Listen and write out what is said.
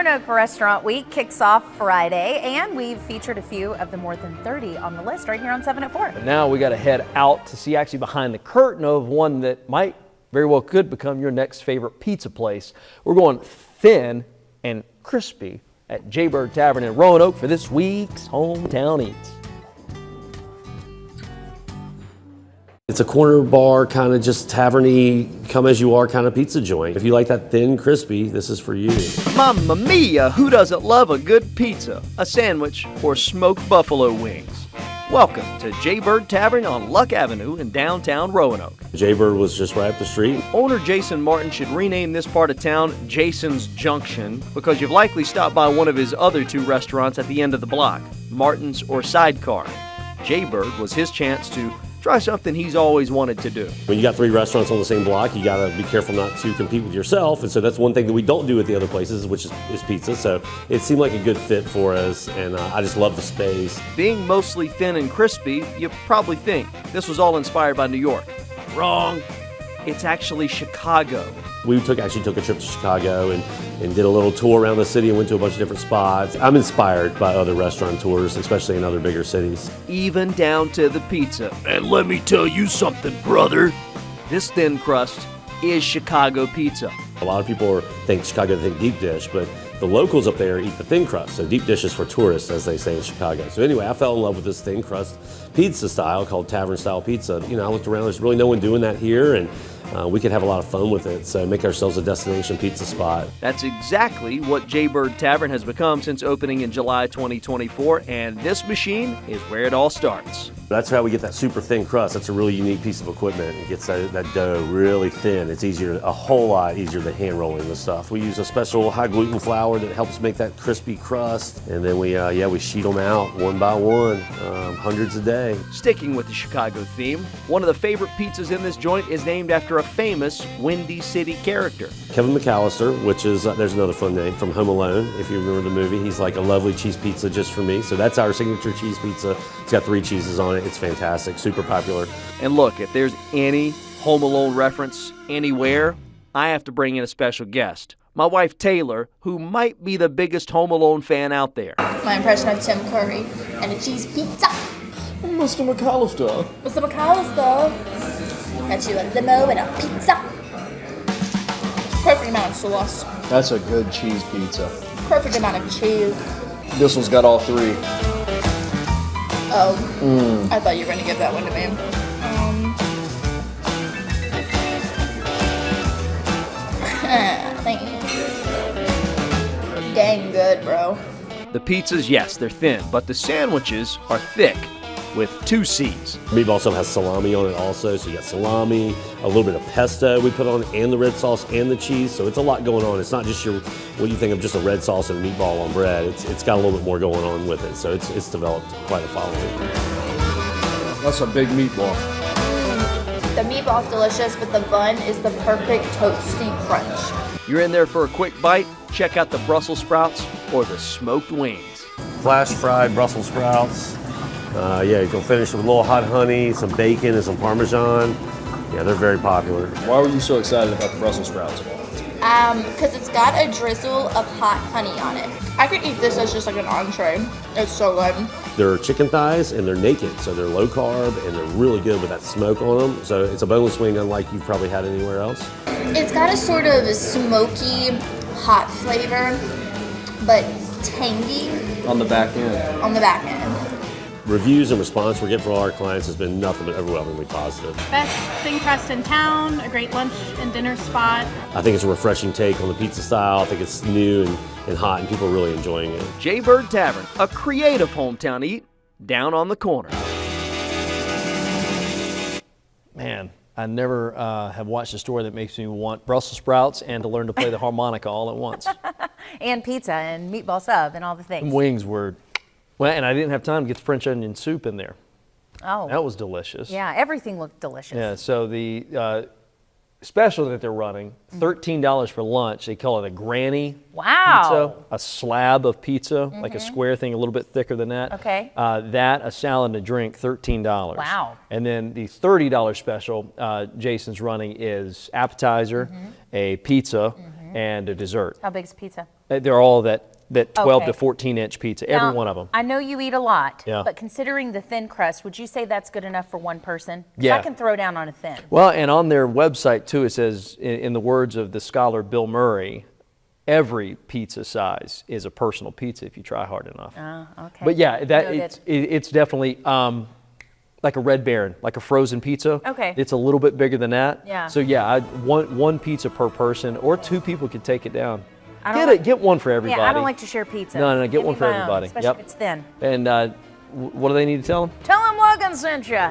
Roanoke Restaurant Week kicks off Friday, and we've featured a few of the more than 30 on the list right here on 7 at 4. And now we got to head out to see actually behind the curtain of one that might very well could become your next favorite pizza place. We're going thin and crispy at Jaybird Tavern in Roanoke for this week's Hometown Eats. It's a corner bar, kind of just tavern-y, come-as-you-are kind of pizza joint. If you like that thin, crispy, this is for you. Mamma mia, who doesn't love a good pizza, a sandwich, or smoked buffalo wings? Welcome to Jaybird Tavern on Luck Avenue in downtown Roanoke. Jaybird was just right up the street. Owner Jason Martin should rename this part of town Jason's Junction because you've likely stopped by one of his other two restaurants at the end of the block, Martin's or Sidecar. Jaybird was his chance to try something he's always wanted to do. When you got three restaurants on the same block, you got to be careful not to compete with yourself. And so that's one thing that we don't do at the other places, which is pizza. So it seemed like a good fit for us, and I just love the space. Being mostly thin and crispy, you probably think this was all inspired by New York. Wrong. It's actually Chicago. We actually took a trip to Chicago and did a little tour around the city and went to a bunch of different spots. I'm inspired by other restaurateurs, especially in other bigger cities. Even down to the pizza. And let me tell you something, brother. This thin crust is Chicago pizza. A lot of people think Chicago, think deep dish, but the locals up there eat the thin crust. So deep dish is for tourists, as they say in Chicago. So anyway, I fell in love with this thin crust pizza style called tavern style pizza. You know, I looked around, there's really no one doing that here, and we could have a lot of fun with it, so make ourselves a destination pizza spot. That's exactly what Jaybird Tavern has become since opening in July 2024, and this machine is where it all starts. That's how we get that super thin crust. That's a really unique piece of equipment. It gets that dough really thin. It's easier, a whole lot easier than hand rolling the stuff. We use a special high gluten flour that helps make that crispy crust, and then we sheet them out one by one, hundreds a day. Sticking with the Chicago theme, one of the favorite pizzas in this joint is named after a famous Windy City character. Kevin McAllister, which is, there's another fun name, from Home Alone, if you remember the movie. He's like a lovely cheese pizza just for me. So that's our signature cheese pizza. It's got 3 cheeses on it. It's fantastic, super popular. And look, if there's any Home Alone reference anywhere, I have to bring in a special guest. My wife Taylor, who might be the biggest Home Alone fan out there. My impression of Tim Curry and a cheese pizza. Mr. McAllister. Mr. McAllister. Got you a limo and a pizza. Perfect amount of sauce. That's a good cheese pizza. Perfect amount of cheese. This one's got all 3. Oh, I thought you were going to give that one to me. Thanks. Dang good, bro. The pizzas, yes, they're thin, but the sandwiches are thick with 2 C's. Meatball stuff has salami on it also, so you got salami, a little bit of pesto we put on it, and the red sauce and the cheese, so it's a lot going on. It's not just what you think of just a red sauce and a meatball on bread. It's got a little bit more going on with it, so it's developed quite a following. That's a big meatball. The meatball's delicious, but the bun is the perfect toasty crunch. You're in there for a quick bite, check out the Brussels sprouts or the smoked wings. Flash fried Brussels sprouts. You can finish with a little hot honey, some bacon, and some Parmesan. Yeah, they're very popular. Why were you so excited about the Brussels sprouts? Because it's got a drizzle of hot honey on it. I could eat this as just like an entree. It's so good. They're chicken thighs and they're naked, so they're low carb and they're really good with that smoke on them. So it's a boneless wing unlike you've probably had anywhere else. It's got a sort of smoky, hot flavor, but tangy On the back end. on the back end. Reviews and response we're getting from all our clients has been nothing but overwhelmingly positive. Best thin crust in town, a great lunch and dinner spot. I think it's a refreshing take on the pizza style. I think it's new and hot, and people are really enjoying it. Jaybird Tavern, a creative hometown eat down on the corner. Man, I never have watched a story that makes me want Brussels sprouts and to learn to play the harmonica all at once. And pizza and meatball sub and all the things. Wings were, well, and I didn't have time to get the French onion soup in there. Oh. That was delicious. Yeah, everything looked delicious. Yeah, so the special that they're running, $13 for lunch. They call it a granny Wow. pizza, a slab of pizza, like a square thing, a little bit thicker than that. Okay. That, a salad and a drink, $13. Wow. And then the $30 special Jason's running is appetizer, a pizza, and a dessert. How big is pizza? They're all that 12 Okay. to 14 inch pizza, every Now, one of them. I know you eat a lot, Yeah. but considering the thin crust, would you say that's good enough for one person? 'Cause Yeah. I can throw down on a thin. Well, and on their website too, it says, in the words of the scholar Bill Murray, every pizza size is a personal pizza if you try hard enough. Okay. But yeah, Noted. it's definitely like a Red Baron, like a frozen pizza. Okay. It's a little bit bigger than that. Yeah. So yeah, one pizza per person, or 2 people could take it down. I don't Get one for everybody. Yeah, I don't like to share pizza. No, get Give one me for my own, everybody. especially Yep. if it's thin. And what do they need to tell them? Tell them Logan sent you.